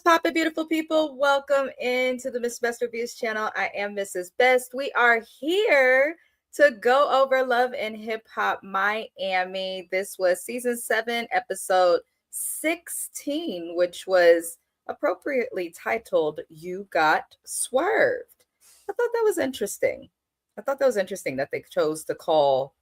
poppin', beautiful people? Welcome into the Miss Best Reviews channel. I am Mrs. Best. We are here to go over Love and Hip Hop Miami. This was season 7, episode 16, which was appropriately titled "You Got Swurved." I thought that was interesting. That they chose to call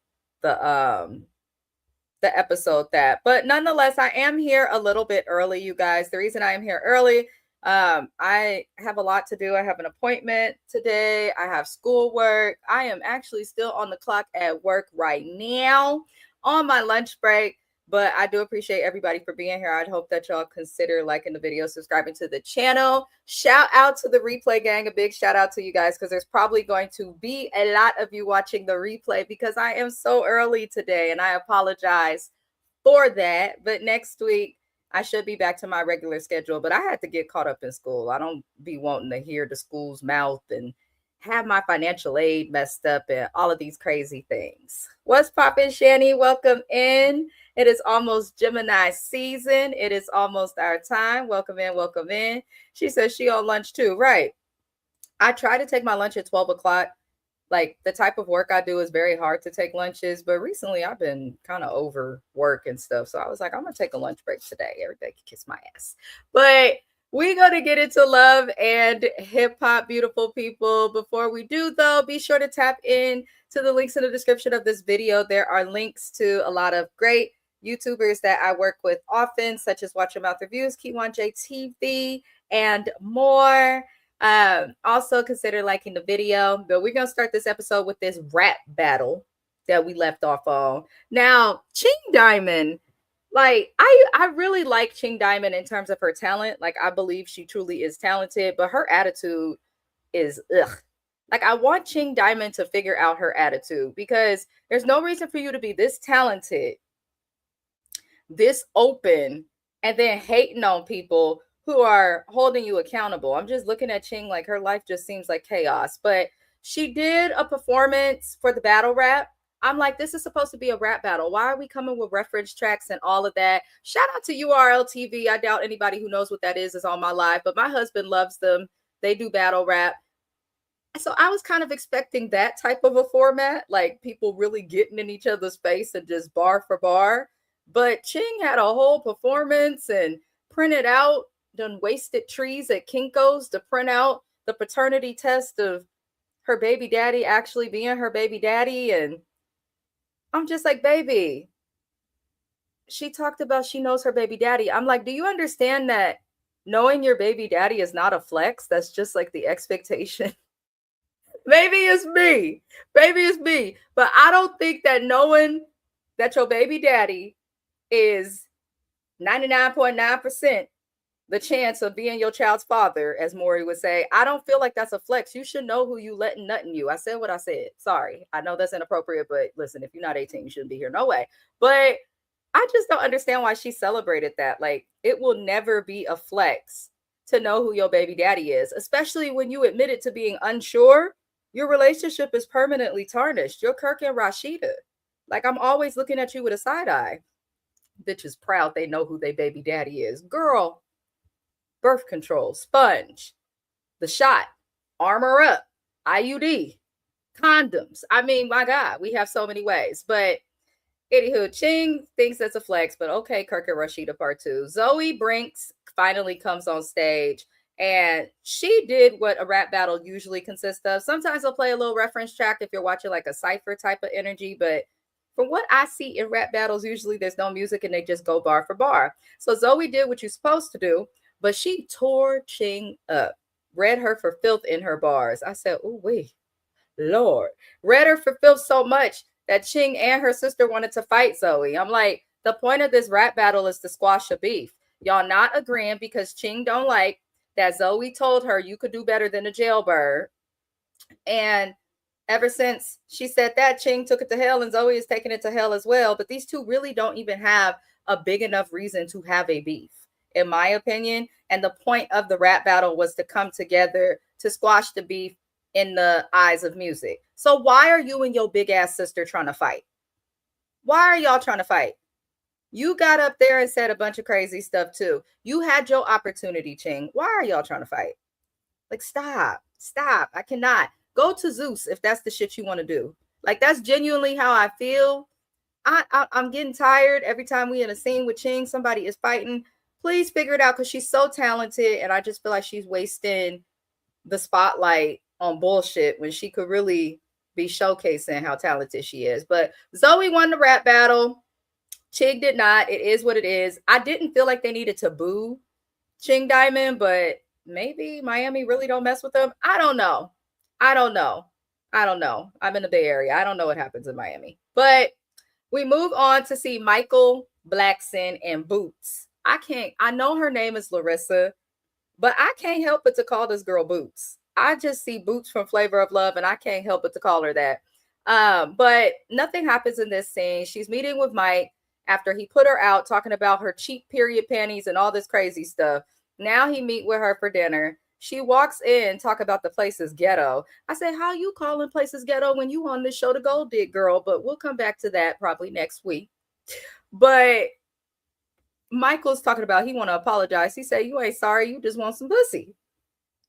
the episode that. But nonetheless, I am here a little bit early, you guys. The reason I am here early, I have a lot to do. I have an appointment today. I have schoolwork. I am actually still on the clock at work right now on my lunch break. But I do appreciate everybody for being here. I'd hope that y'all consider liking the video, subscribing to the channel. Shout out to the replay gang. A big shout out to you guys, because there's probably going to be a lot of you watching the replay because I am so early today, and I apologize for that. But next week, I should be back to my regular schedule. But I had to get caught up in school. I don't be wanting to hear the school's mouth and have my financial aid messed up and all of these crazy things. What's poppin', Shani? Welcome in. It is almost Gemini season. It is almost our time. Welcome in, welcome in. She says she on lunch too. Right. I try to take my lunch at 12 o'clock. Like, the type of work I do is very hard to take lunches, but recently I've been kind of over work and stuff. So I was like, I'm going to take a lunch break today. Everybody can kiss my ass. But we're going to get into love and hip hop, beautiful people. Before we do, though, be sure to tap in to the links in the description of this video. There are links to a lot of great YouTubers that I work with often, such as Watch Your Mouth Reviews, Key1J TV, and more. Also consider liking the video. But we're going to start this episode with this rap battle that we left off on. Now, Ching Diamond, like, I really like Ching Diamond in terms of her talent. Like, I believe she truly is talented, but her attitude is ugh. Like, I want Ching Diamond to figure out her attitude, because there's no reason for you to be this talented, this open, and then hating on people who are holding you accountable. I'm just looking at Ching like her life just seems like chaos. But she did a performance for the battle rap. I'm like, this is supposed to be a rap battle. Why are we coming with reference tracks and all of that? Shout out to URL TV. I doubt anybody who knows what that is on my live, but my husband loves them. They do battle rap. So I was kind of expecting that type of a format, like people really getting in each other's face and just bar for bar. But Ching had a whole performance and printed out, done wasted trees at Kinko's to print out the paternity test of her baby daddy actually being her baby daddy. And I'm just like, baby, she talked about she knows her baby daddy. I'm like, do you understand that knowing your baby daddy is not a flex? That's just like the expectation. Maybe it's me. But I don't think that knowing that your baby daddy is 99.9% the chance of being your child's father, as Maury would say, I don't feel like that's a flex. You should know who you letting nut in you. I said what I said. Sorry. I know that's inappropriate, but listen, if you're not 18, you shouldn't be here. No way. But I just don't understand why she celebrated that. Like, it will never be a flex to know who your baby daddy is, especially when you admitted to being unsure. Your relationship is permanently tarnished. You're Kirk and Rashida. Like, I'm always looking at you with a side eye. Bitch is proud they know who their baby daddy is. Girl, birth control, sponge, the shot, armor up, IUD, condoms. I mean, my God, we have so many ways. But anywho, Ching thinks that's a flex, but okay, Kirk and Rashida part 2. Zoe Brinks finally comes on stage, and she did what a rap battle usually consists of. Sometimes they'll play a little reference track if you're watching like a cypher type of energy, but from what I see in rap battles, usually there's no music and they just go bar for bar. So Zoe did what you're supposed to do, but she tore Ching up, read her for filth in her bars. I said, oh, wait, Lord. Read her for filth so much that Ching and her sister wanted to fight Zoe. I'm like, the point of this rap battle is to squash a beef. Y'all not agreeing because Ching don't like that Zoe told her you could do better than a jailbird. And ever since she said that, Ching took it to hell, and Zoe is taking it to hell as well. But these two really don't even have a big enough reason to have a beef, in my opinion. And the point of the rap battle was to come together to squash the beef in the eyes of music. So why are you and your big ass sister trying to fight? Why are y'all trying to fight? You got up there and said a bunch of crazy stuff too. You had your opportunity, Ching. Why are y'all trying to fight? Like, stop. I cannot. Go to Zeus if that's the shit you want to do. Like, that's genuinely how I feel. I'm getting tired every time we in a scene with Ching, somebody is fighting. Please figure it out because she's so talented, and I just feel like she's wasting the spotlight on bullshit when she could really be showcasing how talented she is. But Zoe won the rap battle. Ching did not. It is what it is. I didn't feel like they needed to boo Ching Diamond, but maybe Miami really don't mess with them. I don't know. I'm in the Bay Area. I don't know what happens in Miami. But we move on to see Michael Blackson and Boots. I know her name is Larissa, but I can't help but to call this girl Boots. I just see Boots from Flavor of Love, and I can't help but to call her that. But nothing happens in this scene. She's meeting with Mike after he put her out, talking about her cheap period panties and all this crazy stuff. Now he meet with her for dinner. She walks in, talk about the place is ghetto. I say, how you calling places ghetto when you on this show, The Gold Dig Girl? But we'll come back to that probably next week. But Michael's talking about he want to apologize. He said, you ain't sorry. You just want some pussy.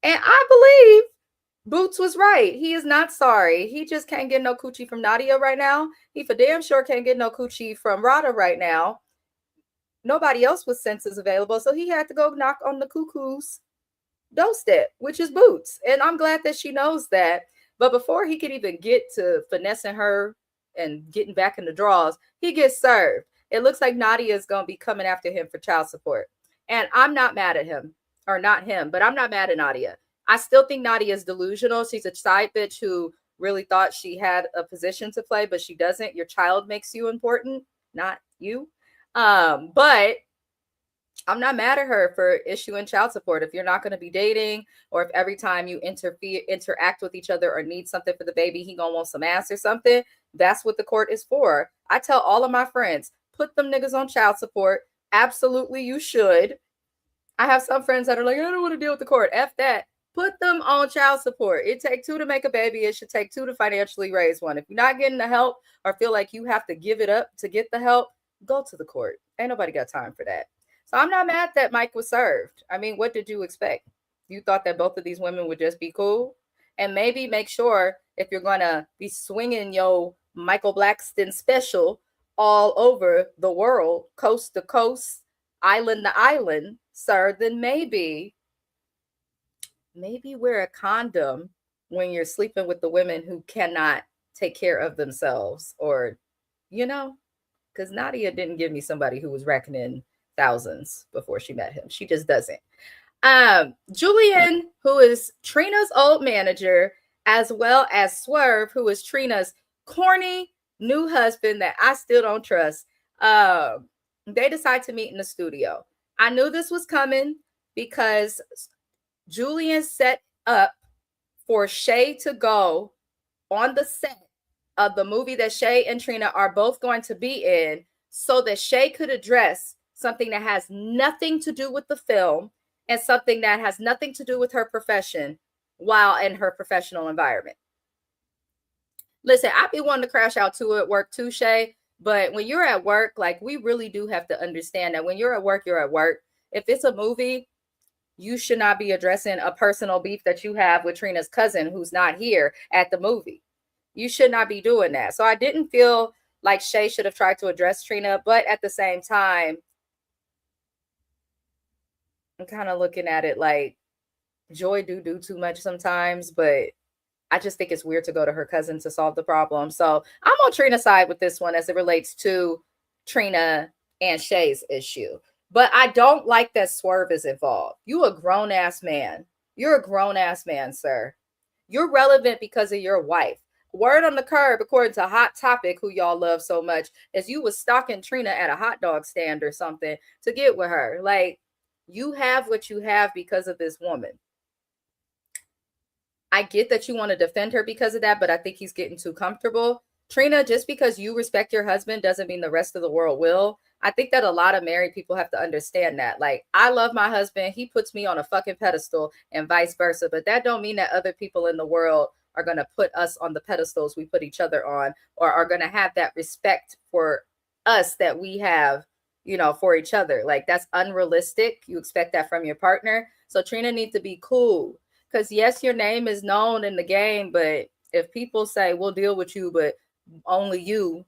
And I believe Boots was right. He is not sorry. He just can't get no coochie from Nadia right now. He for damn sure can't get no coochie from Rada right now. Nobody else with senses available. So he had to go knock on the cuckoo's doorstep, which is Boots. And I'm glad that she knows that. But before he could even get to finessing her and getting back in the draws, he gets served. It looks like Nadia is going to be coming after him for child support. And I'm not mad at him, or not him, but I'm not mad at Nadia. I still think Nadia is delusional. She's a side bitch who really thought she had a position to play, but she doesn't. Your child makes you important, not you. But I'm not mad at her for issuing child support. If you're not going to be dating, or if every time you interact with each other or need something for the baby, he gonna want some ass or something, that's what the court is for. I tell all of my friends, put them niggas on child support. Absolutely, you should. I have some friends that are like, I don't want to deal with the court. F that. Put them on child support. It takes two to make a baby. It should take two to financially raise one. If you're not getting the help or feel like you have to give it up to get the help, go to the court. Ain't nobody got time for that. So I'm not mad that Mike was served. I mean, what did you expect? You thought that both of these women would just be cool? And maybe make sure if you're going to be swinging your Michael Blackson special all over the world, coast to coast, island to island, sir, then maybe wear a condom when you're sleeping with the women who cannot take care of themselves, or, because Nadia didn't give me somebody who was racking in thousands before she met him. She just doesn't. Julian, who is Trina's old manager, as well as Swerve, who is Trina's corny new husband that I still don't trust. They decide to meet in the studio. I knew this was coming because Julian set up for Shay to go on the set of the movie that Shay and Trina are both going to be in, so that Shay could address something that has nothing to do with the film and something that has nothing to do with her profession while in her professional environment. Listen, I be wanting to crash out to at work too, Shay, but when you're at work, like, we really do have to understand that when you're at work, you're at work. If it's a movie, you should not be addressing a personal beef that you have with Trina's cousin who's not here at the movie. You should not be doing that. So I didn't feel like Shay should have tried to address Trina, but at the same time, I'm kind of looking at it like Joy do too much sometimes, but I just think it's weird to go to her cousin to solve the problem. So I'm on Trina's side with this one as it relates to Trina and Shay's issue. But I don't like that Swerve is involved. You a grown-ass man. You're a grown-ass man, sir. You're relevant because of your wife. Word on the curb, according to Hot Topic, who y'all love so much, is you was stalking Trina at a hot dog stand or something to get with her. Like, you have what you have because of this woman. I get that you want to defend her because of that, but I think he's getting too comfortable. Trina, just because you respect your husband doesn't mean the rest of the world will. I think that a lot of married people have to understand that. Like, I love my husband. He puts me on a fucking pedestal and vice versa. But that don't mean that other people in the world are going to put us on the pedestals we put each other on, or are going to have that respect for us that we have, for each other. Like, that's unrealistic. You expect that from your partner. So Trina needs to be cool. Because yes, your name is known in the game, but if people say we'll deal with you, but only you,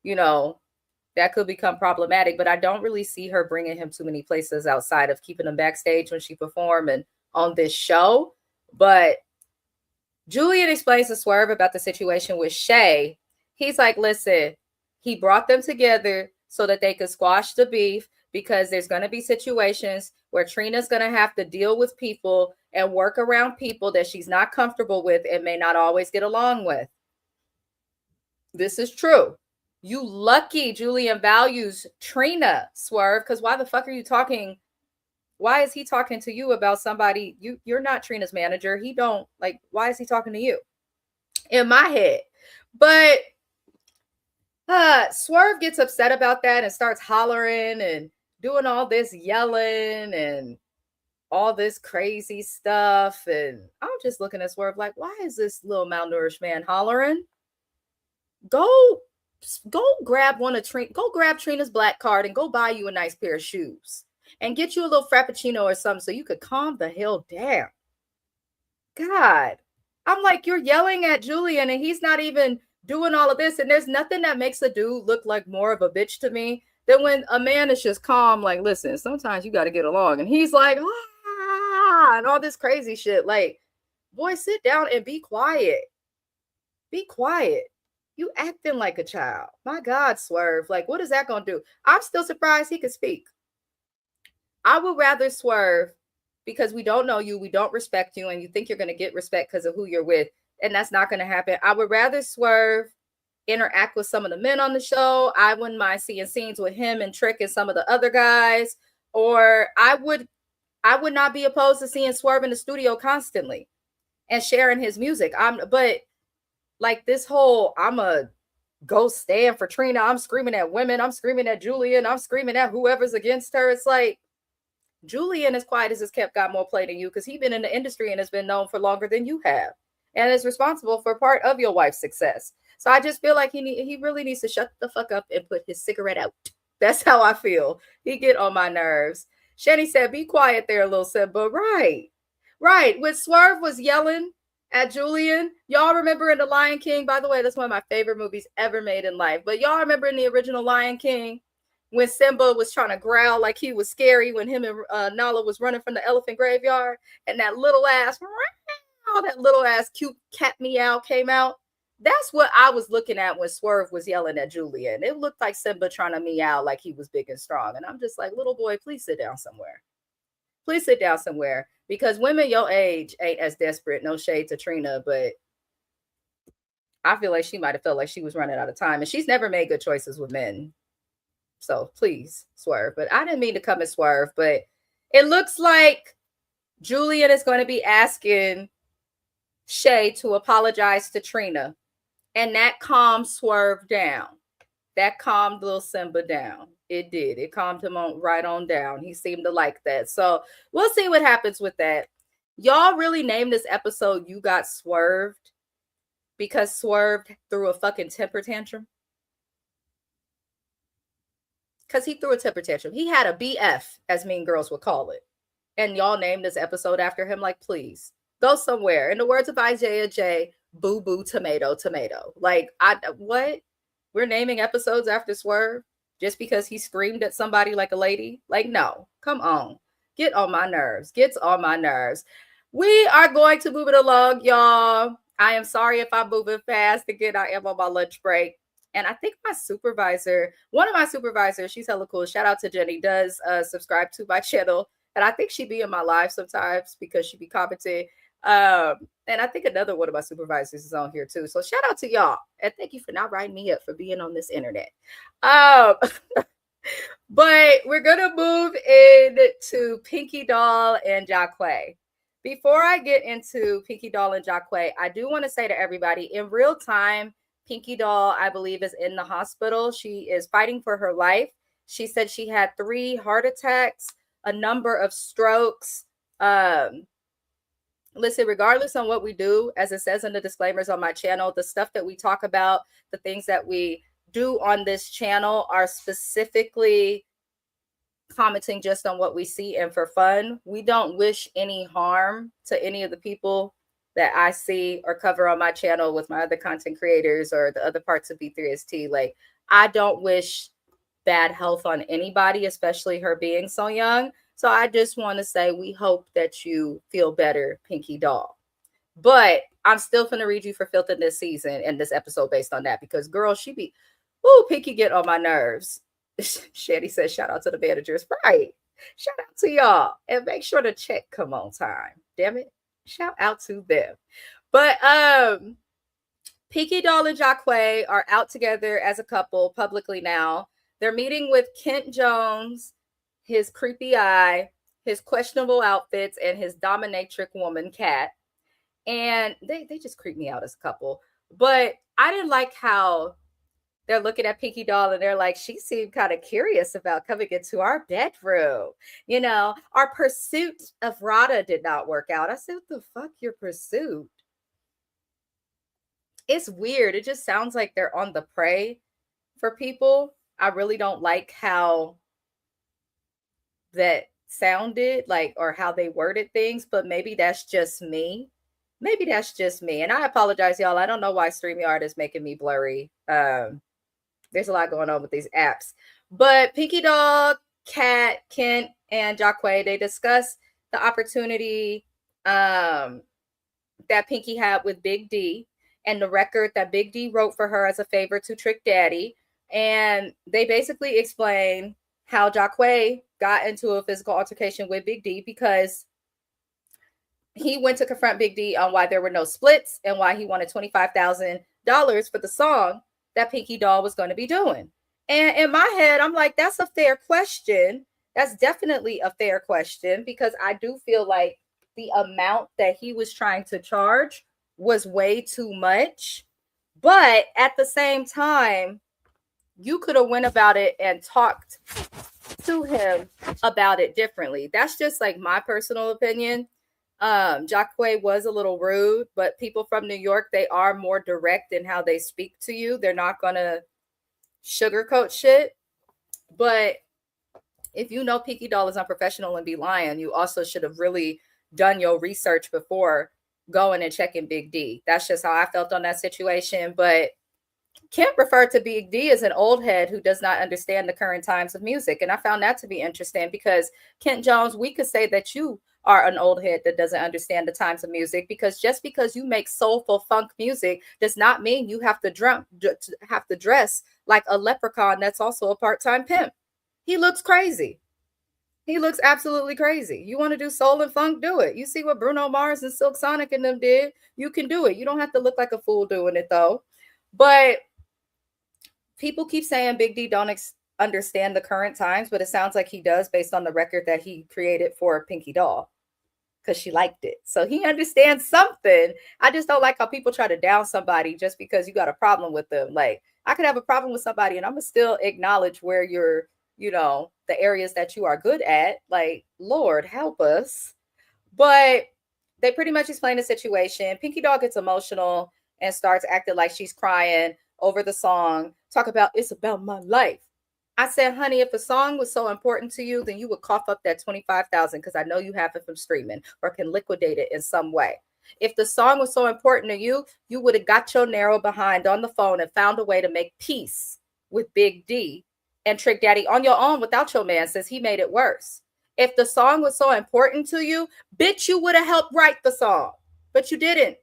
that could become problematic. But I don't really see her bringing him too many places outside of keeping him backstage when she perform and on this show. But Julian explains to Swerve about the situation with Shay. He's like, listen, he brought them together so that they could squash the beef, because there's going to be situations where Trina's going to have to deal with people and work around people that she's not comfortable with and may not always get along with. This is true. You lucky Julian values Trina, Swerve, because why the fuck are you talking? Why is he talking to you about somebody? You're not Trina's manager. He don't, like, why is he talking to you? In my head. But Swerve gets upset about that and starts hollering and doing all this yelling and all this crazy stuff. And I'm just looking at Swerve like, why is this little malnourished man hollering? Go grab go grab Trina's black card and go buy you a nice pair of shoes and get you a little frappuccino or something so you could calm the hell down. God, I'm like, you're yelling at Julian and he's not even doing all of this. And there's nothing that makes a dude look like more of a bitch to me than when a man is just calm, like, listen, sometimes you got to get along. And he's like, and all this crazy shit. Like, boy, sit down and be quiet. Be quiet. You acting like a child. My God, Swerve. Like, what is that going to do? I'm still surprised he could speak. I would rather Swerve, because we don't know you, we don't respect you, and you think you're going to get respect because of who you're with, and that's not going to happen. I would rather Swerve interact with some of the men on the show. I wouldn't mind seeing scenes with him and Trick and some of the other guys. Or I would not be opposed to seeing Swerve in the studio constantly and sharing his music. But like this whole, I'm a go stand for Trina, I'm screaming at women, I'm screaming at Julian, I'm screaming at whoever's against her. It's like, Julian, as quiet as his kept, got more play than you, because he's been in the industry and has been known for longer than you have, and is responsible for part of your wife's success. So I just feel like he really needs to shut the fuck up and put his cigarette out. That's how I feel. He get on my nerves. Shenny said, be quiet there, little Simba. Right. When Swerve was yelling at Julian, y'all remember in The Lion King, by the way, that's one of my favorite movies ever made in life, but y'all remember in the original Lion King, when Simba was trying to growl like he was scary, when him and Nala was running from the elephant graveyard, and that little ass cute cat meow came out. That's what I was looking at when Swerve was yelling at Julian. It looked like Simba trying to meow like he was big and strong. And I'm just like, little boy, please sit down somewhere. Please sit down somewhere. Because women your age ain't as desperate. No shade to Trina, but I feel like she might have felt like she was running out of time. And she's never made good choices with men. So please, Swerve. But I didn't mean to come and Swerve. But it looks like Julian is going to be asking Shay to apologize to Trina. And that calmed Swerve down. That calmed little Simba down. It did. It calmed him right on down. He seemed to like that. So we'll see what happens with that. Y'all really named this episode You Got Swurved because Swerved threw a fucking temper tantrum? Because he threw a temper tantrum. He had a BF, as Mean Girls would call it. And y'all named this episode after him. Like, please, go somewhere. In the words of Isaiah J., boo boo tomato tomato. Like, what? We're naming episodes after Swerve just because he screamed at somebody like a lady? Like, no, come on. Get on my nerves. Gets on my nerves. We are going to move it along, y'all. I am sorry if I'm moving fast. Again, I am on my lunch break. And I think my supervisor, one of my supervisors, she's hella cool. Shout out to Jenny, does subscribe to my channel. And I think she be in my live sometimes because she be commenting. And I think another one of my supervisors is on here too. So shout out to y'all. And thank you for not writing me up for being on this internet. But we're going to move into Pinky Doll and Jacquay. Before I get into Pinky Doll and Jacquay, I do want to say to everybody, in real time, Pinky Doll, I believe, is in the hospital. She is fighting for her life. She said she had 3 heart attacks, a number of strokes. Listen, regardless on what we do, as it says in the disclaimers on my channel, the stuff that we talk about, the things that we do on this channel are specifically commenting just on what we see and for fun. We don't wish any harm to any of the people that I see or cover on my channel with my other content creators or the other parts of B3ST. Like, I don't wish bad health on anybody, especially her being so young. So I just want to say we hope that you feel better, Pinky Doll. But I'm still finna read you for filth in this season and this episode based on that, because girl, she be, ooh, Pinky get on my nerves. Shandy says, shout out to the managers. Right. Shout out to y'all. And make sure the check come on time. Damn it. Shout out to them. But Pinky Doll and Jacquay are out together as a couple publicly now. They're meeting with Kent Jones, his creepy eye, his questionable outfits, and his dominatrix woman, Kat. And they just creep me out as a couple. But I didn't like how they're looking at Pinky Doll and they're like, she seemed kind of curious about coming into our bedroom. You know, our pursuit of Rada did not work out. I said, what the fuck, your pursuit? It's weird. It just sounds like they're on the prey for people. I really don't like how that sounded, like, or how they worded things, but maybe that's just me. Maybe that's just me. And I apologize, y'all. I don't know why StreamYard is making me blurry. There's a lot going on with these apps. But Pinky Doll, Kat, Kent, and Jacquay, they discuss the opportunity that Pinky had with Big D and the record that Big D wrote for her as a favor to Trick Daddy. And they basically explain how Jacquay got into a physical altercation with Big D because he went to confront Big D on why there were no splits and why he wanted $25,000 for the song that Pinky Doll was going to be doing. And in my head, I'm like, that's a fair question. That's definitely a fair question, because I do feel like the amount that he was trying to charge was way too much. But at the same time, you could have went about it and talked to him about it differently. That's just like my personal opinion. Jacquay was a little rude, but people from New York, they are more direct in how they speak to you. They're not gonna sugarcoat shit. But if you know Pinky Doll is unprofessional and be lying, you also should have really done your research before going and checking Big D. That's just how I felt on that situation. But Kent referred to Big D as an old head who does not understand the current times of music. And I found that to be interesting, because Kent Jones, we could say that you are an old head that doesn't understand the times of music, because just because you make soulful funk music does not mean you have to dress like a leprechaun that's also a part-time pimp. He looks crazy. He looks absolutely crazy. You want to do soul and funk? Do it. You see what Bruno Mars and Silk Sonic and them did? You can do it. You don't have to look like a fool doing it, though. But people keep saying Big D don't understand the current times, but it sounds like he does based on the record that he created for Pinky Doll, because she liked it. So he understands something. I just don't like how people try to down somebody just because you got a problem with them. Like, I could have a problem with somebody and I'm going to still acknowledge where you're, you know, the areas that you are good at. Like, Lord, help us. But they pretty much explain the situation. Pinky Doll gets emotional and starts acting like she's crying over the song. Talk about, it's about my life. I said, honey, if a song was so important to you, then you would cough up that $25,000, because I know you have it from streaming or can liquidate it in some way. If the song was so important to you, you would have got your narrow behind on the phone and found a way to make peace with Big D and Trick Daddy on your own without your man, since he made it worse. If the song was so important to you, bitch, you would have helped write the song. But you didn't.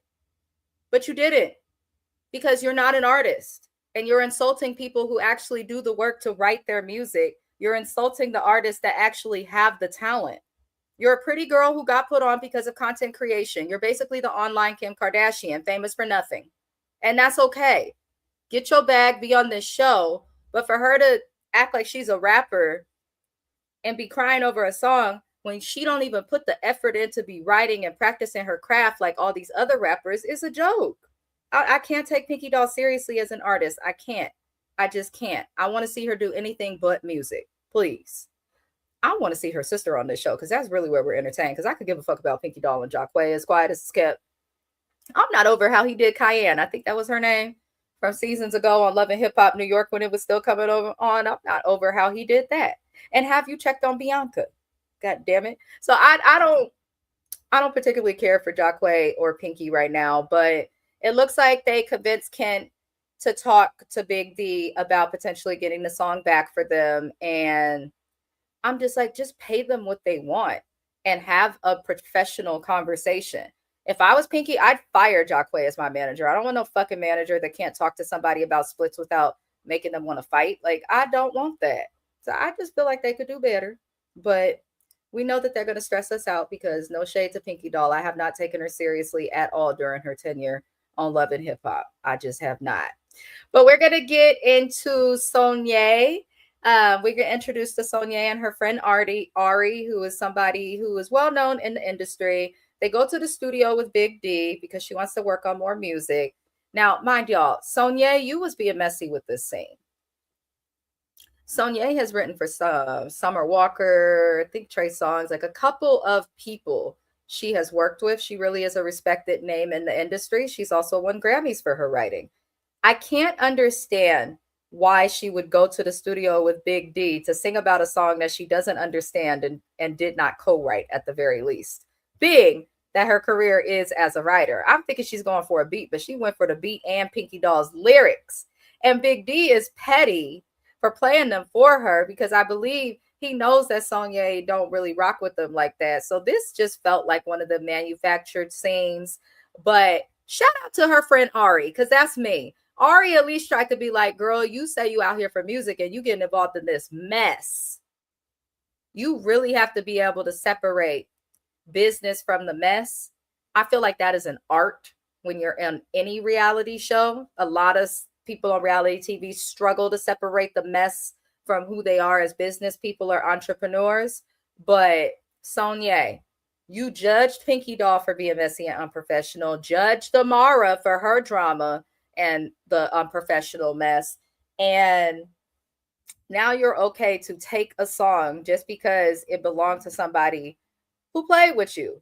Because you're not an artist. And you're insulting people who actually do the work to write their music. You're insulting the artists that actually have the talent. You're a pretty girl who got put on because of content creation. You're basically the online Kim Kardashian, famous for nothing. And that's okay. Get your bag, be on this show. But for her to act like she's a rapper and be crying over a song when she don't even put the effort in to be writing and practicing her craft like all these other rappers is a joke. I can't take Pinky Doll seriously as an artist. I can't. I just can't. I want to see her do anything but music, please. I want to see her sister on this show, because that's really where we're entertained, because I could give a fuck about Pinky Doll and Jacquay as quiet as it's kept. I'm not over how he did Cayenne. I think that was her name from seasons ago on Love and Hip Hop New York when it was still coming over on. I'm not over how he did that. And have you checked on Bianca? God damn it. So I don't particularly care for Jacquay or Pinky right now, but it looks like they convinced Kent to talk to Big D about potentially getting the song back for them. And I'm just like, just pay them what they want and have a professional conversation. If I was Pinky, I'd fire Jacquay as my manager. I don't want no fucking manager that can't talk to somebody about splits without making them want to fight. Like, I don't want that. So I just feel like they could do better. But we know that they're going to stress us out because no shade to Pinky Doll. I have not taken her seriously at all during her tenure on Love and Hip Hop. I just have not. But we're going to get into Sonya. We get introduced to Sonya and her friend Ari, who is somebody who is well known in the industry. They go to the studio with Big D because she wants to work on more music. Now, mind y'all, Sonya, you was being messy with this scene. Sonya has written for Summer Walker, I think Trey Songz, like a couple of people she has worked with. She really is a respected name in the industry. She's also won Grammys for her writing. I can't understand why she would go to the studio with Big D to sing about a song that she doesn't understand and did not co-write at the very least. Being that her career is as a writer. I'm thinking she's going for a beat, but she went for the beat and Pinky Doll's lyrics. And Big D is petty for playing them for her because I believe he knows that Sonya don't really rock with them like that. So this just felt like one of the manufactured scenes. But shout out to her friend Ari, because that's me. Ari at least tried to be like, girl, you say you out here for music and you getting involved in this mess. You really have to be able to separate business from the mess. I feel like that is an art when you're in any reality show. A lot of people on reality TV struggle to separate the mess from who they are as business people or entrepreneurs. But Sonya, you judged Pinky Doll for being messy and unprofessional, judged Amara for her drama and the unprofessional mess. And now you're okay to take a song just because it belonged to somebody who played with you.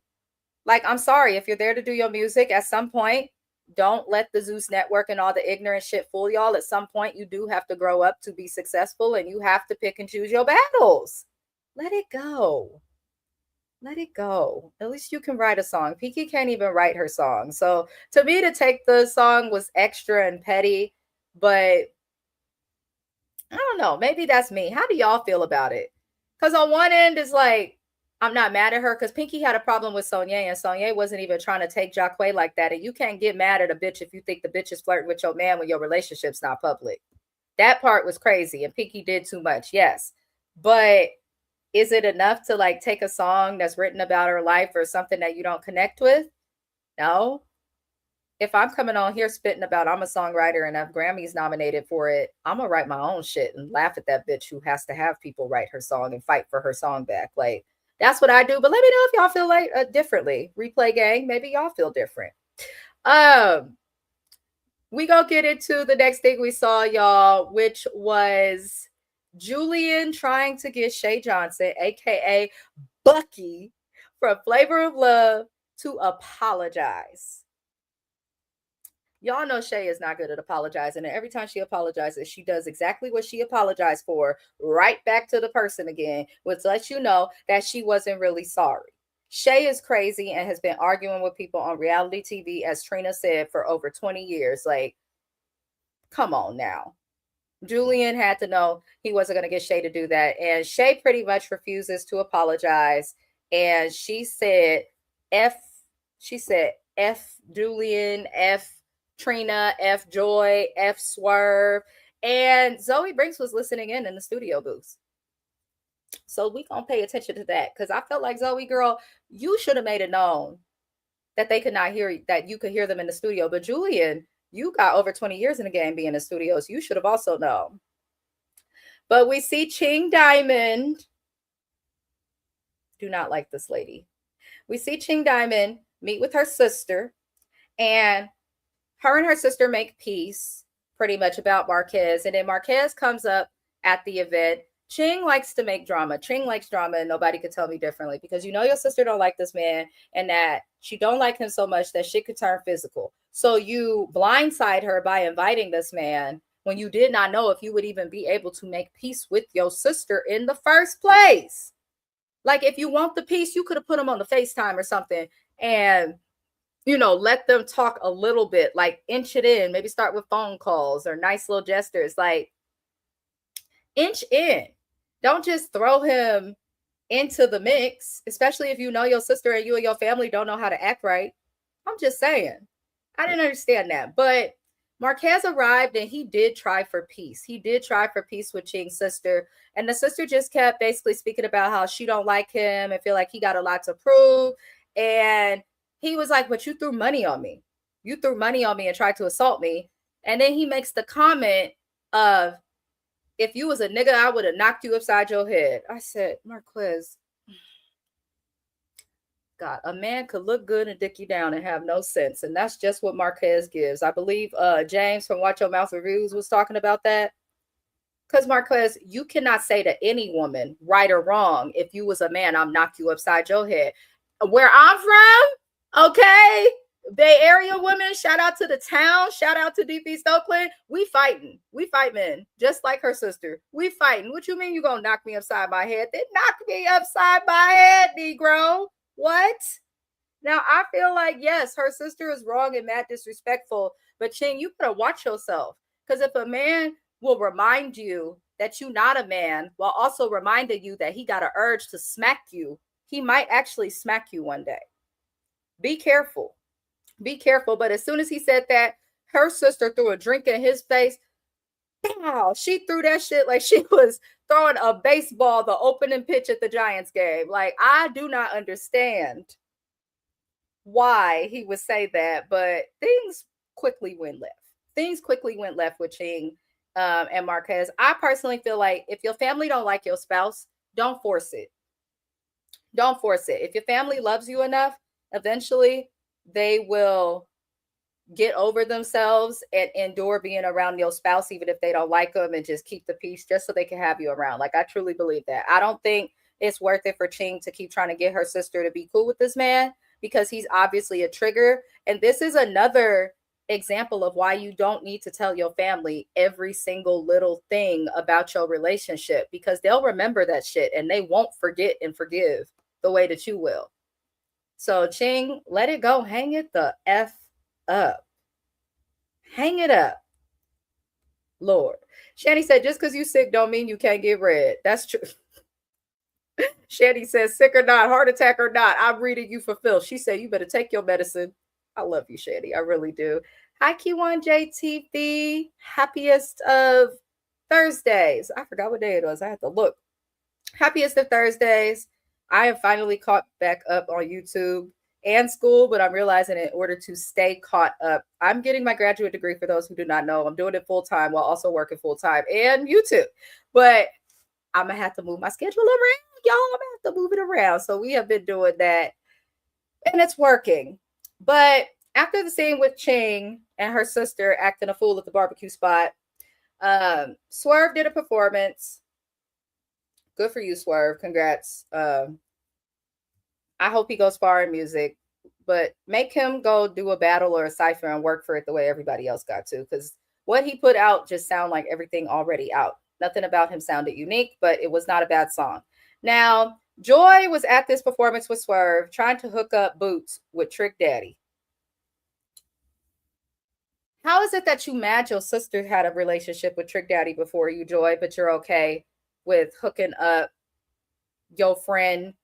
Like, I'm sorry, if you're there to do your music, at some point, don't let the Zeus Network and all the ignorant shit fool y'all. At some point, you do have to grow up to be successful and you have to pick and choose your battles. Let it go. Let it go. At least you can write a song. Pinky can't even write her song. So to me, to take the song was extra and petty, but I don't know. Maybe that's me. How do y'all feel about it? Because on one end, it's like, I'm not mad at her because Pinky had a problem with Sonya and Sonya wasn't even trying to take Jacquay like that. And you can't get mad at a bitch if you think the bitch is flirting with your man when your relationship's not public. That part was crazy and Pinky did too much. Yes. But is it enough to like take a song that's written about her life or something that you don't connect with? No. If I'm coming on here spitting about I'm a songwriter and have Grammys nominated for it, I'm going to write my own shit and laugh at that bitch who has to have people write her song and fight for her song back. Like, that's what I do. But let me know if y'all feel like differently. Replay gang, maybe y'all feel different. We gonna get into the next thing we saw, y'all, which was Julian trying to get Shay Johnson, aka Bucky, from Flavor of Love to apologize. Y'all know Shay is not good at apologizing. And every time she apologizes, she does exactly what she apologized for, right back to the person again, which lets you know that she wasn't really sorry. Shay is crazy and has been arguing with people on reality TV, as Trina said, for over 20 years. Like, come on now. Julian had to know he wasn't going to get Shay to do that. And Shay pretty much refuses to apologize. And she said, F Julian, F Trina, F Joy, F Swerve, and Zoe Briggs was listening in the studio booth. So we gonna pay attention to that because I felt like, Zoe girl, you should have made it known that they could not hear, that you could hear them in the studio. But Julian, you got over 20 years in the game being in the studios. You should have also known. But we see Ching Diamond. Do not like this lady. We see Ching Diamond meet with her sister, and her and her sister make peace pretty much about Marquez. And then Marquez comes up at the event. Ching likes to make drama. Ching likes drama, and nobody could tell me differently because you know your sister don't like this man and that she don't like him so much that shit could turn physical. So you blindside her by inviting this man when you did not know if you would even be able to make peace with your sister in the first place. Like, if you want the peace, you could have put them on the FaceTime or something and, you know, let them talk a little bit, like inch it in, maybe start with phone calls or nice little gestures, like inch in. Don't just throw him into the mix, especially if you know your sister and you and your family don't know how to act right. I'm just saying. I didn't understand that. But Marquez arrived and he did try for peace. He did try for peace with Ching's sister. And the sister just kept basically speaking about how she don't like him and feel like he got a lot to prove. And he was like, but you threw money on me. You threw money on me and tried to assault me. And then he makes the comment of, if you was a nigga, I would have knocked you upside your head. I said, Marquez, God, a man could look good and dick you down and have no sense. And that's just what Marquez gives. I believe James from Watch Your Mouth Reviews was talking about that. Because Marquez, you cannot say to any woman, right or wrong, if you was a man, I'll knock you upside your head. Where I'm from, okay, Bay Area women, shout out to the town, shout out to DP Stokeland. We fighting. We fight men, just like her sister. We fighting. What you mean you gonna knock me upside my head? They knock me upside my head, Negro. What? Now, I feel like, yes, her sister is wrong and mad disrespectful, but Ching, you better watch yourself. Because if a man will remind you that you're not a man, while also reminding you that he got an urge to smack you, he might actually smack you one day. Be careful. Be careful. But as soon as he said that, her sister threw a drink in his face. Wow, she threw that shit like she was throwing a baseball, the opening pitch at the Giants game. Like, I do not understand why he would say that, but things quickly went left. Things quickly went left with Ching and Marquez. I personally feel like if your family don't like your spouse, don't force it. Don't force it. If your family loves you enough, eventually they will get over themselves and endure being around your spouse, even if they don't like them, and just keep the peace just so they can have you around. Like, I truly believe that. I don't think it's worth it for Ching to keep trying to get her sister to be cool with this man, because he's obviously a trigger. And this is another example of why you don't need to tell your family every single little thing about your relationship, because they'll remember that shit and they won't forget and forgive the way that you will. So Ching, let it go. Hang it the F up. Hang it up. Lord. Shanny said, just because you sick don't mean you can't get red. That's true. Shanny says, sick or not, heart attack or not, I'm reading you for Phil. She said, you better take your medicine. I love you, Shanny. I really do. Hi, Q1JTV. Happiest of Thursdays. I forgot what day it was. I had to look. Happiest of Thursdays. I am finally caught back up on YouTube and school, but I'm realizing in order to stay caught up, I'm getting my graduate degree. For those who do not know, I'm doing it full time while also working full time and YouTube. But I'm going to have to move my schedule around, y'all. I'm going to have to move it around. So we have been doing that and it's working. But after the scene with Ching and her sister acting a fool at the barbecue spot, Swerve did a performance. Good for you, Swerve. Congrats. I hope he goes far in music, but make him go do a battle or a cypher and work for it the way everybody else got to, because what he put out just sounded like everything already out. Nothing about him sounded unique, but it was not a bad song. Now, Joy was at this performance with Swerve trying to hook up Boots with Trick Daddy. How is it that you mad your sister had a relationship with Trick Daddy before you, Joy, but you're okay with hooking up your friend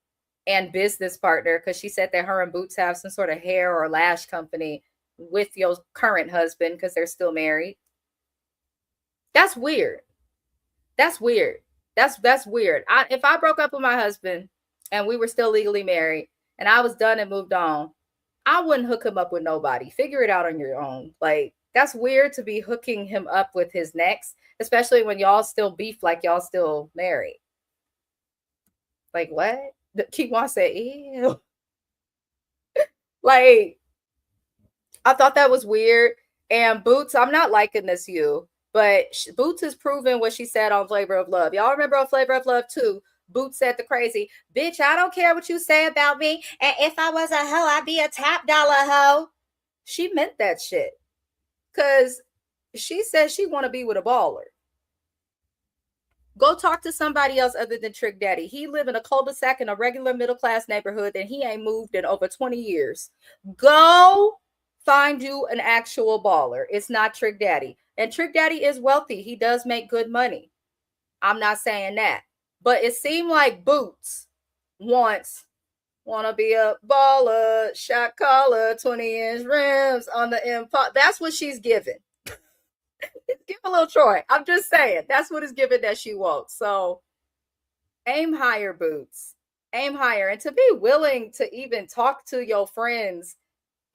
and business partner, because she said that her and Boots have some sort of hair or lash company with your current husband because they're still married? That's weird. That's weird. That's weird. If I broke up with my husband and we were still legally married and I was done and moved on, I wouldn't hook him up with nobody. Figure it out on your own. Like, that's weird to be hooking him up with his next, especially when y'all still beef like y'all still married. Like, what? Keep on saying, ew. Like, I thought that was weird. And Boots, I'm not liking this, you, but Boots has proven what she said on Flavor of Love. Y'all remember on Flavor of Love 2, Boots said the crazy, bitch, I don't care what you say about me. And if I was a hoe, I'd be a top dollar hoe. She meant that shit. Because She says she want to be with a baller. Go talk to somebody else other than Trick Daddy. He live in a cul-de-sac in a regular middle-class neighborhood and he ain't moved in over 20 years. Go find you an actual baller. It's not Trick Daddy. And Trick Daddy is wealthy. He does make good money. I'm not saying that. But it seemed like Boots wants wanna be a baller, shot caller, 20-inch rims on the Impala. That's what she's giving. Give a little Troy. I'm just saying. That's what is given that she wants. So aim higher, Boots. Aim higher. And to be willing to even talk to your friend's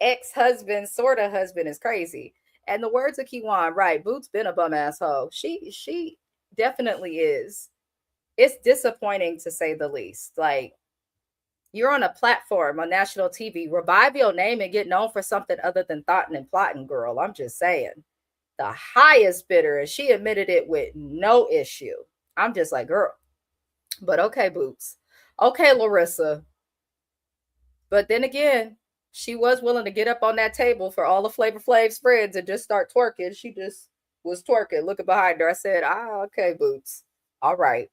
ex-husband, sort of husband, is crazy. And the words of Kiwan, right? Boots been a bum asshole. She definitely is. It's disappointing to say the least. Like, you're on a platform on national TV. Revive your name and get known for something other than thoughting and plotting, girl. I'm just saying. The highest bidder, and she admitted it with no issue. I'm just like, girl. But okay, Boots. Okay, Larissa. But then again, she was willing to get up on that table for all of Flavor Flav's friends and just start twerking. She just was twerking, looking behind her. I said, okay, Boots. All right.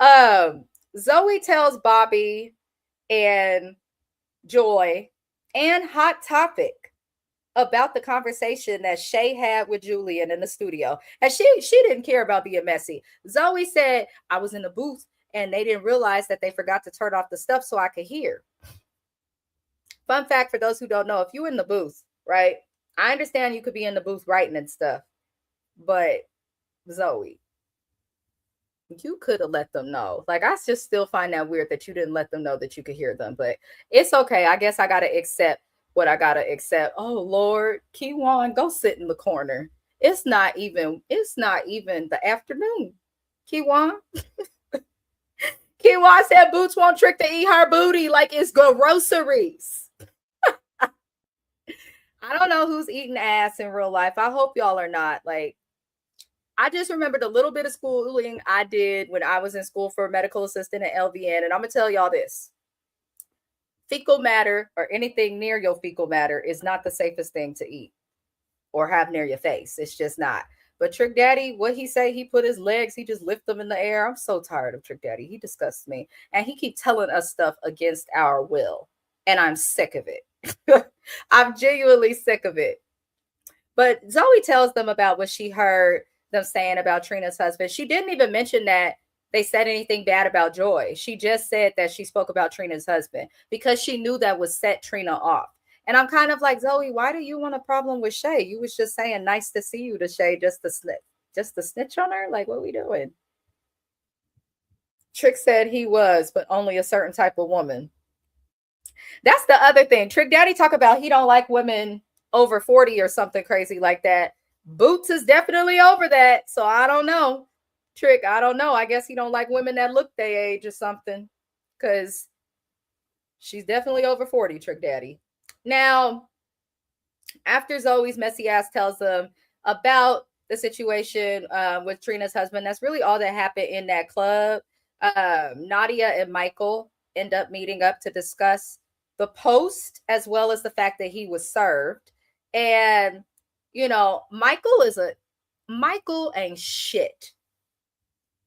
Zoe tells Bobby and Joy and Hot Topic about the conversation that Shay had with Julian in the studio. And she didn't care about being messy. Zoe said, I was in the booth and they didn't realize that they forgot to turn off the stuff so I could hear. Fun fact for those who don't know, if you're in the booth, right? I understand you could be in the booth writing and stuff, but Zoe, you could have let them know. Like, I just still find that weird that you didn't let them know that you could hear them, but it's okay. I guess I got to accept what I got to accept. Oh Lord, Kiwan, go sit in the corner. It's not even the afternoon. Kiwan. Kiwan said Boots won't trick to eat her booty like it's groceries. I don't know who's eating ass in real life. I hope y'all are not. Like, I just remembered a little bit of schooling I did when I was in school for a medical assistant at LVN. And I'm going to tell y'all this. Fecal matter or anything near your fecal matter is not the safest thing to eat or have near your face. It's just not. But Trick Daddy, what he say? He put his legs, he just lift them in the air. I'm so tired of Trick Daddy. He disgusts me. And he keep telling us stuff against our will. And I'm sick of it. I'm genuinely sick of it. But Zoe tells them about what she heard them saying about Trina's husband. She didn't even mention that they said anything bad about Joy. She just said that she spoke about Trina's husband because she knew that would set Trina off. And I'm kind of like, Zoe, why do you want a problem with Shay? You was just saying nice to see you to Shay just to snitch on her. Like, what are we doing? Trick said he was, but only a certain type of woman. That's the other thing. Trick Daddy talk about he don't like women over 40 or something crazy like that. Boots is definitely over that. So I don't know. Trick, I don't know. I guess he don't like women that look their age or something. Because she's definitely over 40, Trick Daddy. Now, after Zoe's messy ass tells them about the situation with Trina's husband, that's really all that happened in that club. Nadia and Michael end up meeting up to discuss the post as well as the fact that he was served. And, you know, Michael ain't shit.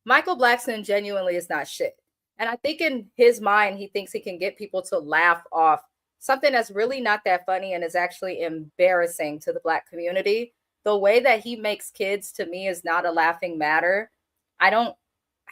Michael Blackson genuinely is not shit. And I think in his mind, he thinks he can get people to laugh off something that's really not that funny and is actually embarrassing to the Black community. The way that he makes kids, to me, is not a laughing matter. I don't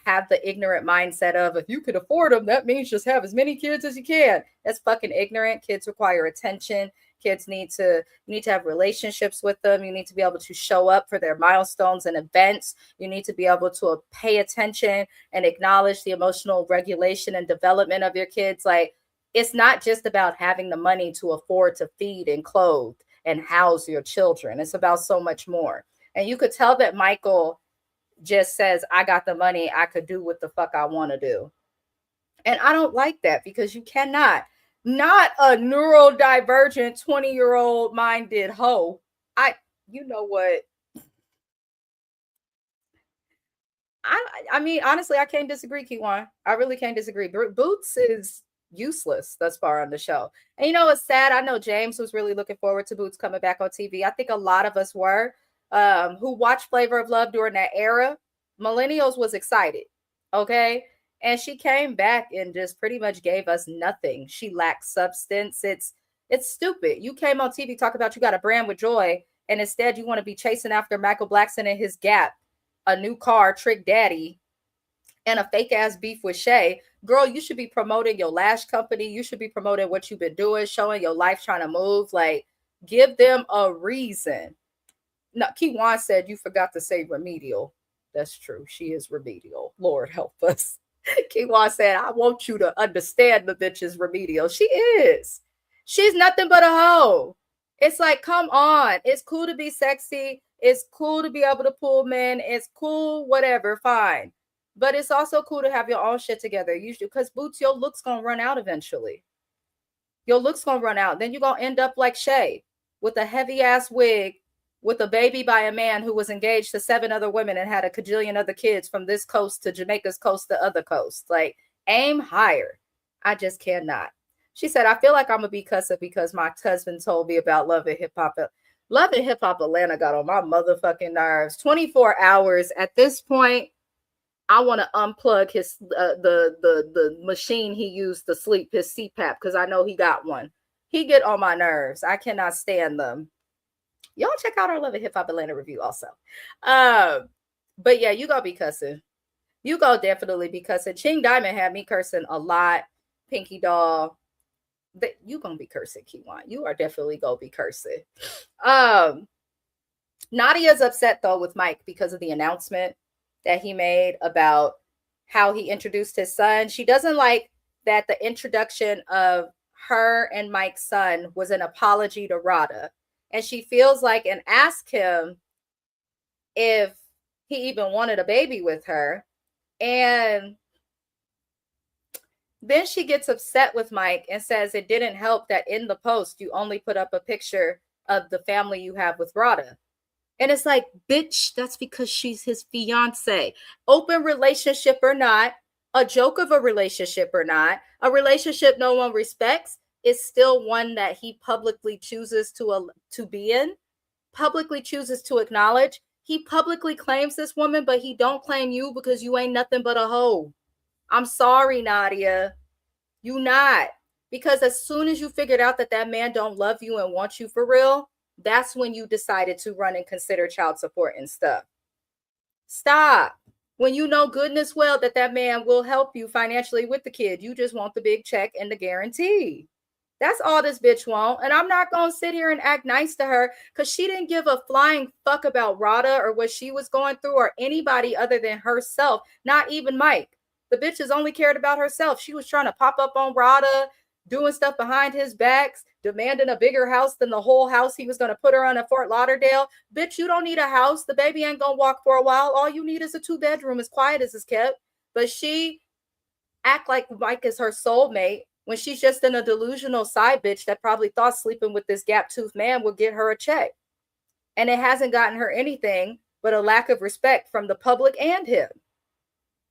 have the ignorant mindset of, if you could afford them, that means just have as many kids as you can. That's fucking ignorant. Kids require attention. Kids need to have relationships with them. You need to be able to show up for their milestones and events. You need to be able to pay attention and acknowledge the emotional regulation and development of your kids. Like, it's not just about having the money to afford to feed and clothe and house your children. It's about so much more. And you could tell that Michael just says, I got the money, I could do what the fuck I want to do. And I don't like that, because you cannot. Not a neurodivergent 20-year-old minded hoe. You know what? I mean, honestly, I can't disagree, Kiwan. I really can't disagree. Boots is useless thus far on the show. And you know, it's sad. I know James was really looking forward to Boots coming back on TV. I think a lot of us were. who watched Flavor of Love during that era, millennials was excited. Okay. And she came back and just pretty much gave us nothing. She lacks substance. It's stupid. You came on TV talk about you got a brand with joy, and instead you want to be chasing after Michael Blackson and his Gap, a new car, Trick Daddy, and a fake ass beef with Shay. Girl, you should be promoting your lash company. You should be promoting what you've been doing, showing your life trying to move. Like, give them a reason. No, Kiwan said you forgot to say remedial. That's true. She is remedial. Lord help us. Kiwan said, I want you to understand the bitch is remedial. She is. She's nothing but a hoe. It's like, come on. It's cool to be sexy. It's cool to be able to pull men. It's cool, whatever, fine. But it's also cool to have your own shit together. Usually, because Boots, your looks gonna run out eventually. Your looks gonna run out. Then you're gonna end up like Shay with a heavy ass wig, with a baby by a man who was engaged to 7 other women and had a cajillion other kids from this coast to Jamaica's coast to other coast. Like, aim higher. I just cannot. She said, I feel like I'm gonna be cussing because my husband told me about Love and Hip Hop. Love and Hip Hop Atlanta got on my motherfucking nerves. 24 hours at this point. I want to unplug his the machine he used to sleep, his CPAP, because I know he got one. He get on my nerves. I cannot stand them. Y'all check out our Love and Hip Hop Atlanta review also. But yeah, you gonna be cussing. You go definitely be cussing. Ching Diamond had me cursing a lot. Pinky Doll. You gonna be cursing, Kiwan. You are definitely gonna be cursing. Nadia's upset though with Mike because of the announcement that he made about how he introduced his son. She doesn't like that the introduction of her and Mike's son was an apology to Rada. And she feels like, and asked him if he even wanted a baby with her. And then she gets upset with Mike and says it didn't help that in the post you only put up a picture of the family you have with Rada. And it's like, bitch, that's because she's his fiance. Open relationship or not, a joke of a relationship or not, a relationship no one respects is still one that he publicly chooses to be in, publicly chooses to acknowledge. He publicly claims this woman, but he don't claim you because you ain't nothing but a hoe. I'm sorry, Nadia. You not. Because as soon as you figured out that that man don't love you and want you for real, that's when you decided to run and consider child support and stuff. Stop. When you know goodness well that that man will help you financially with the kid, you just want the big check and the guarantee. That's all this bitch want. And I'm not going to sit here and act nice to her because she didn't give a flying fuck about Rada or what she was going through or anybody other than herself, not even Mike. The bitch has only cared about herself. She was trying to pop up on Rada, doing stuff behind his backs, demanding a bigger house than the whole house he was going to put her on at Fort Lauderdale. Bitch, you don't need a house. The baby ain't going to walk for a while. All you need is a 2-bedroom as quiet as it's kept. But she act like Mike is her soulmate when she's just in a delusional side bitch that probably thought sleeping with this gap-toothed man would get her a check. And it hasn't gotten her anything but a lack of respect from the public and him.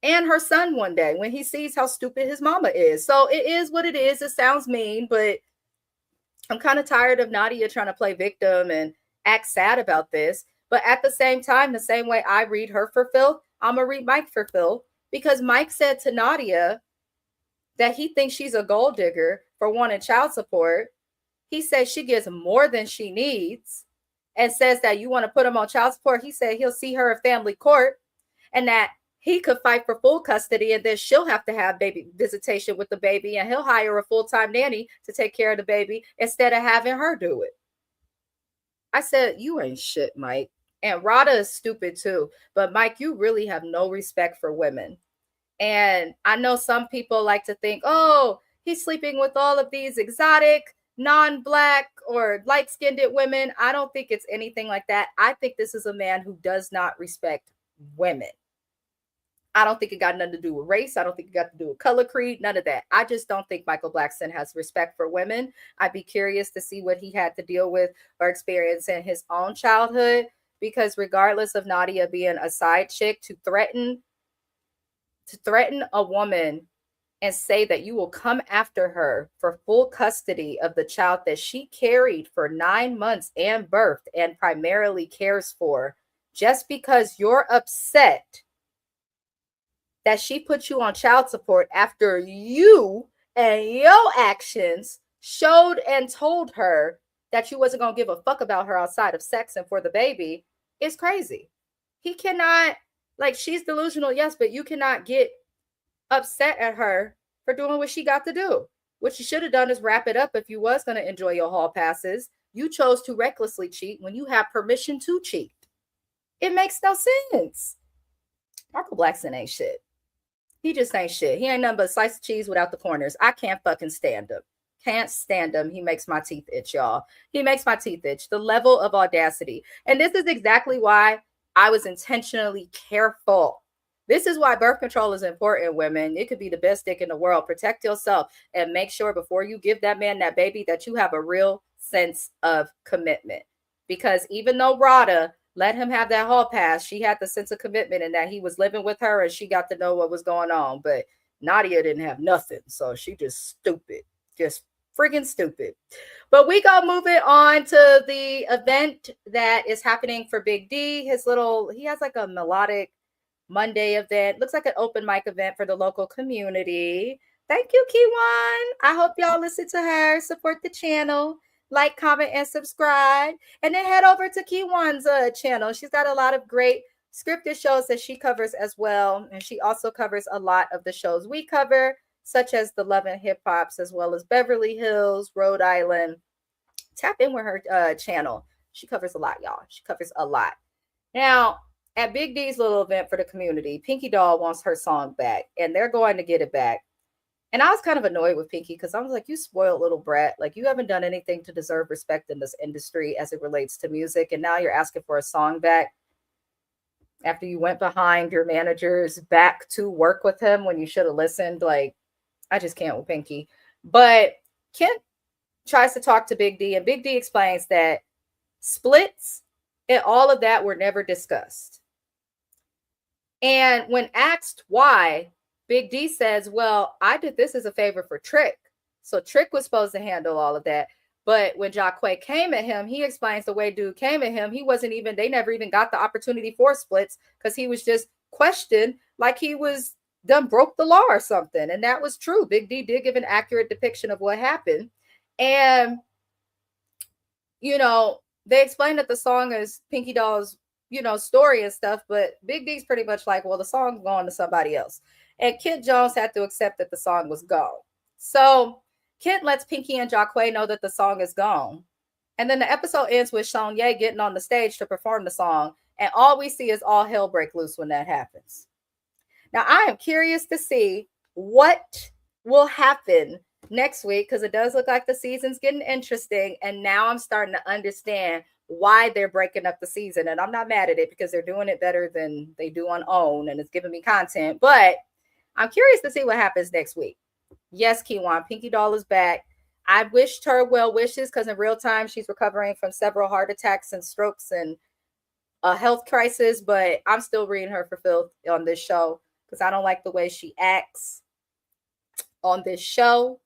And her son one day when he sees how stupid his mama is. So it is what it is. It sounds mean, but I'm kind of tired of Nadia trying to play victim and act sad about this. But at the same time, the same way I read her for filth, I'm going to read Mike for filth. Because Mike said to Nadia that he thinks she's a gold digger for wanting child support. He says she gets more than she needs and says that you want to put him on child support. He said he'll see her at family court and that he could fight for full custody and then she'll have to have baby visitation with the baby and he'll hire a full-time nanny to take care of the baby instead of having her do it. I said, you ain't shit, Mike. And Rada is stupid too. But Mike, you really have no respect for women. And I know some people like to think, oh, he's sleeping with all of these exotic, non-black or light-skinned women. I don't think it's anything like that. I think this is a man who does not respect women. I don't think it got nothing to do with race. I don't think it got to do with color, creed, none of that. I just don't think Michael Blackson has respect for women. I'd be curious to see what he had to deal with or experience in his own childhood, because regardless of Nadia being a side chick, to threaten a woman and say that you will come after her for full custody of the child that she carried for 9 months and birthed and primarily cares for, just because you're upset that she put you on child support after you and your actions showed and told her that you wasn't going to give a fuck about her outside of sex and for the baby, is crazy. He cannot, like, she's delusional, yes, but you cannot get upset at her for doing what she got to do. What she should have done is wrap it up if you was going to enjoy your hall passes. You chose to recklessly cheat when you have permission to cheat. It makes no sense. Michael Blackson ain't shit. He just ain't shit. He ain't nothing but a slice of cheese without the corners. I can't fucking stand him. Can't stand him. He makes my teeth itch, y'all. He makes my teeth itch. The level of audacity. And this is exactly why I was intentionally careful. This is why birth control is important, women. It could be the best dick in the world. Protect yourself and make sure before you give that man that baby that you have a real sense of commitment. Because even though Rada let him have that hall pass, she had the sense of commitment and that he was living with her and she got to know what was going on. But Nadia didn't have nothing. So she just stupid. Just friggin' stupid. But we go moving on to the event that is happening for Big D. He has like a melodic Monday event. Looks like an open mic event for the local community. Thank you, Kiwan. I hope y'all listen to her, support the channel, like, comment, and subscribe. And then head over to Kiwan's channel. She's got a lot of great scripted shows that she covers as well. And she also covers a lot of the shows we cover, such as the Love and Hip Hops, as well as Beverly Hills, Rhode Island. Tap in with her channel. She covers a lot, y'all. She covers a lot. Now, at Big D's little event for the community, Pinky Doll wants her song back, and they're going to get it back. And I was kind of annoyed with Pinky because I was like, you spoiled little brat. Like, you haven't done anything to deserve respect in this industry as it relates to music, and now you're asking for a song back after you went behind your manager's back to work with him when you should have listened. Like, I just can't with Pinky. But Kent tries to talk to Big D, and Big D explains that splits and all of that were never discussed. And when asked why, Big D says, well, I did this as a favor for Trick. So Trick was supposed to handle all of that. But when Jacquay came at him, he explains the way dude came at him. They never even got the opportunity for splits because he was just questioned like he was done broke the law or something. And that was true. Big D did give an accurate depiction of what happened. And, you know, they explained that the song is Pinky Doll's, story and stuff, but Big D's pretty much like, well, the song's going to somebody else. And Kent Jones had to accept that the song was gone. So Kent lets Pinky and Jacquay know that the song is gone. And then the episode ends with Shanye getting on the stage to perform the song. And all we see is all hell break loose when that happens. Now, I am curious to see what will happen next week because it does look like the season's getting interesting. And now I'm starting to understand why they're breaking up the season. And I'm not mad at it because they're doing it better than they do on OWN and it's giving me content. But I'm curious to see what happens next week. Yes, Kiwan, Pinky Doll is back. I wished her well wishes because in real time she's recovering from several heart attacks and strokes and a health crisis. But I'm still reading her for filth on this show because I don't like the way she acts on this show.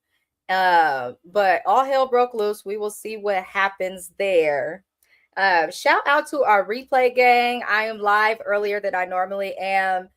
But all hell broke loose. We will see what happens there. Shout out to our replay gang. I am live earlier than I normally am.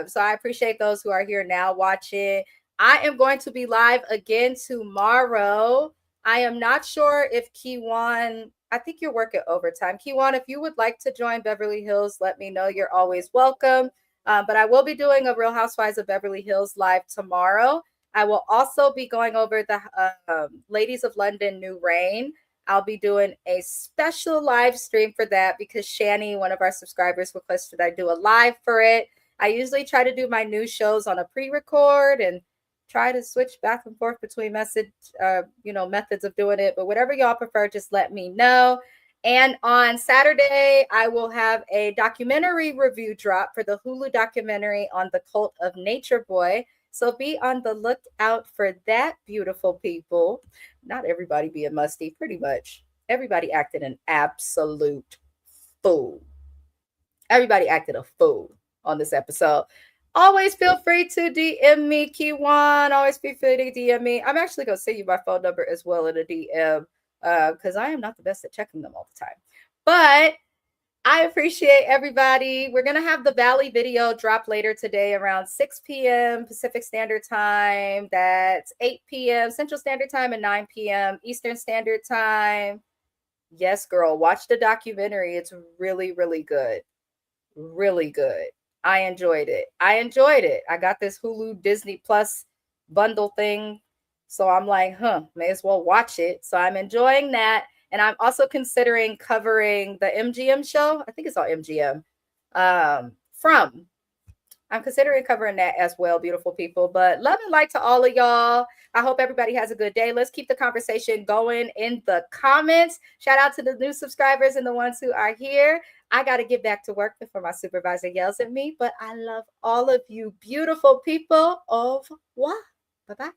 So I appreciate those who are here now watching. I am going to be live again tomorrow. I am not sure if Kiwan, I think you're working overtime. Kiwan, if you would like to join Beverly Hills, let me know. You're always welcome. But I will be doing a Real Housewives of Beverly Hills live tomorrow. I will also be going over the Ladies of London New Reign. I'll be doing a special live stream for that because Shani, one of our subscribers, requested I do a live for it. I usually try to do my new shows on a pre-record and try to switch back and forth between methods of doing it. But whatever y'all prefer, just let me know. And on Saturday, I will have a documentary review drop for the Hulu documentary on the cult of Nature Boy. So be on the lookout for that, beautiful people. Not everybody being musty, pretty much. Everybody acted an absolute fool. Everybody acted a fool on this episode. Always feel free to DM me, Kiwan. Always feel free to DM me. I'm actually going to send you my phone number as well in a DM because I am not the best at checking them all the time. But I appreciate everybody. We're going to have the Valley video drop later today around 6 p.m. Pacific Standard Time. That's 8 p.m. Central Standard Time and 9 p.m. Eastern Standard Time. Yes, girl, watch the documentary. It's really, really good. Really good. I enjoyed it. I got this Hulu Disney Plus bundle thing. So I'm like, may as well watch it. So I'm enjoying that. And I'm also considering covering the MGM show. I think it's on MGM. I'm considering covering that as well, beautiful people. But love and light to all of y'all. I hope everybody has a good day. Let's keep the conversation going in the comments. Shout out to the new subscribers and the ones who are here. I got to get back to work before my supervisor yells at me. But I love all of you beautiful people. Au revoir. Bye-bye.